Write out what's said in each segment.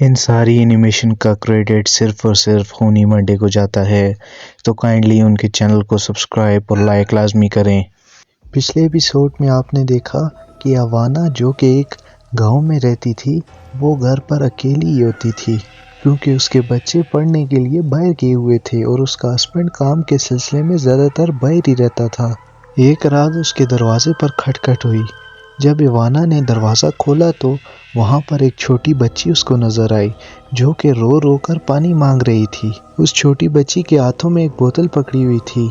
ان ساری اینیمیشن کا کریڈٹ صرف اور صرف ہونی منڈے کو جاتا ہے، تو کائنڈلی ان کے چینل کو سبسکرائب اور لائک لازمی کریں۔ پچھلے ایپیسوڈ میں آپ نے دیکھا کہ اوانا جو کہ ایک گاؤں میں رہتی تھی، وہ گھر پر اکیلی ہی ہوتی تھی کیونکہ اس کے بچے پڑھنے کے لیے باہر گئے ہوئے تھے اور اس کا ہسبینڈ کام کے سلسلے میں زیادہ تر باہر ہی رہتا تھا۔ ایک رات اس کے دروازے پر کھٹکھٹ ہوئی۔ جب اوانا نے دروازہ کھولا تو وہاں پر ایک چھوٹی بچی اس کو نظر آئی جو کہ رو رو کر پانی مانگ رہی تھی۔ اس چھوٹی بچی کے ہاتھوں میں ایک بوتل پکڑی ہوئی تھی۔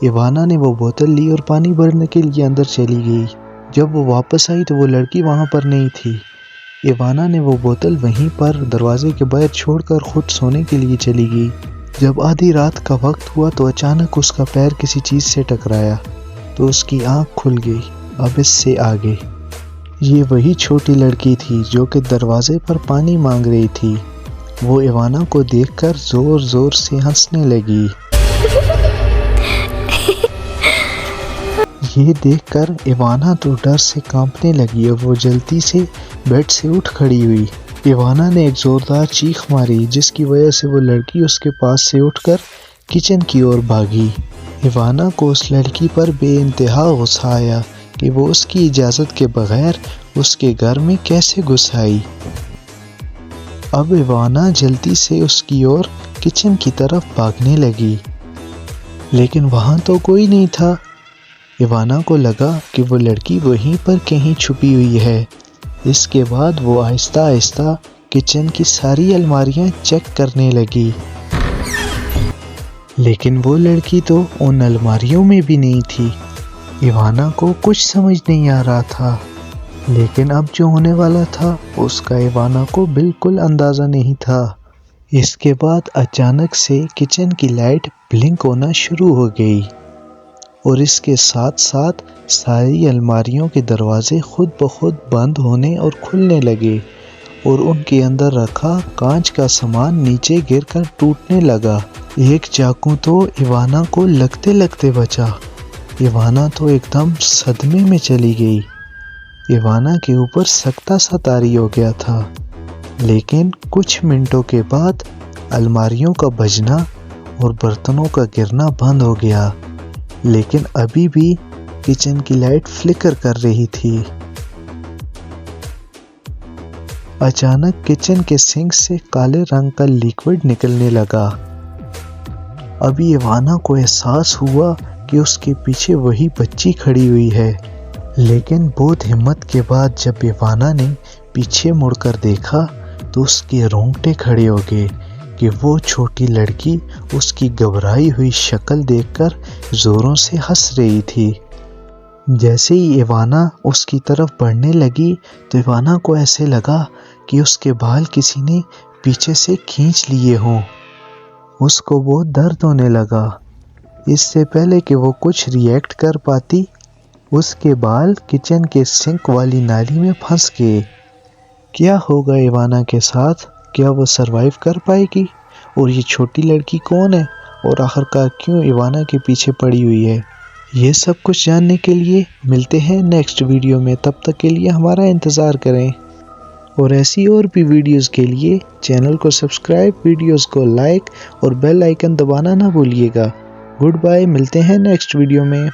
اوانا نے وہ بوتل لی اور پانی بھرنے کے لیے اندر چلی گئی۔ جب وہ واپس آئی تو وہ لڑکی وہاں پر نہیں تھی۔ اوانا نے وہ بوتل وہیں پر دروازے کے باہر چھوڑ کر خود سونے کے لیے چلی گئی۔ جب آدھی رات کا وقت ہوا تو اچانک اس کا پیر کسی چیز سے ٹکرایا تو اس کی آنکھ کھل گئی۔ اب اس سے آگے یہ وہی چھوٹی لڑکی تھی جو کہ دروازے پر پانی مانگ رہی تھی۔ وہ اوانا کو دیکھ کر زور زور سے ہنسنے لگی۔ یہ دیکھ کر اوانا تو ڈر سے کانپنے لگی اور وہ جلدی سے بیڈ سے اٹھ کھڑی ہوئی۔ اوانا نے ایک زوردار چیخ ماری جس کی وجہ سے وہ لڑکی اس کے پاس سے اٹھ کر کچن کی اور بھاگی۔ اوانا کو اس لڑکی پر بے انتہا غصہ آیا کہ وہ اس کی اجازت کے بغیر اس کے گھر میں کیسے گھس آئی۔ اب اوانا جلدی سے اس کی اور کچن کی طرف بھاگنے لگی لیکن وہاں تو کوئی نہیں تھا۔ اوانا کو لگا کہ وہ لڑکی وہیں پر کہیں چھپی ہوئی ہے۔ اس کے بعد وہ آہستہ آہستہ کچن کی ساری الماریاں چیک کرنے لگی لیکن وہ لڑکی تو ان الماریوں میں بھی نہیں تھی۔ اوانا کو کچھ سمجھ نہیں آ رہا تھا لیکن اب جو ہونے والا تھا اس کا اوانا کو بالکل اندازہ نہیں تھا۔ اس کے بعد اچانک سے کچن کی لائٹ بلنک ہونا شروع ہو گئی اور اس کے ساتھ ساتھ ساری الماریوں کے دروازے خود بخود بند ہونے اور کھلنے لگے اور ان کے اندر رکھا کانچ کا سامان نیچے گر کر ٹوٹنے لگا۔ ایک چاقو تو اوانا کو لگتے لگتے بچا۔ اوانا تو ایک دم صدمے میں چلی گئی۔ اوانا کے اوپر سکتہ سا طاری ہو گیا تھا لیکن کچھ منٹوں کے بعد الماریوں کا بجنا اور برتنوں کا گرنا بند ہو گیا لیکن ابھی بھی کچن کی لائٹ فلکر کر رہی تھی۔ اچانک کچن کے سنک سے کالے رنگ کا لیکوڈ نکلنے لگا۔ ابھی اوانا کو احساس ہوا کہ اس کے پیچھے وہی بچی کھڑی ہوئی ہے لیکن بہت ہمت کے بعد جب اوانا نے پیچھے مڑ کر دیکھا تو اس کے رونگٹے کھڑے ہو گئے کہ وہ چھوٹی لڑکی اس کی گھبرائی ہوئی شکل دیکھ کر زوروں سے ہنس رہی تھی۔ جیسے ہی اوانا اس کی طرف بڑھنے لگی تو اوانا کو ایسے لگا کہ اس کے بال کسی نے پیچھے سے کھینچ لیے ہوں۔ اس کو بہت درد ہونے لگا۔ اس سے پہلے کہ وہ کچھ ری ایکٹ کر پاتی اس کے بال کچن کے سنک والی نالی میں پھنس گئے۔ کیا ہوگا اوانا کے ساتھ؟ کیا وہ سروائیو کر پائے گی؟ اور یہ چھوٹی لڑکی کون ہے اور آخرکار کیوں اوانا کے پیچھے پڑی ہوئی ہے؟ یہ سب کچھ جاننے کے لیے ملتے ہیں نیکسٹ ویڈیو میں۔ تب تک کے لیے ہمارا انتظار کریں اور ایسی اور بھی ویڈیوز کے لیے چینل کو سبسکرائب، ویڈیوز کو لائک اور بیل آئیکن دبانا نہ بھولیے گا۔ گڈ بائے، ملتے ہیں نیکسٹ ویڈیو میں۔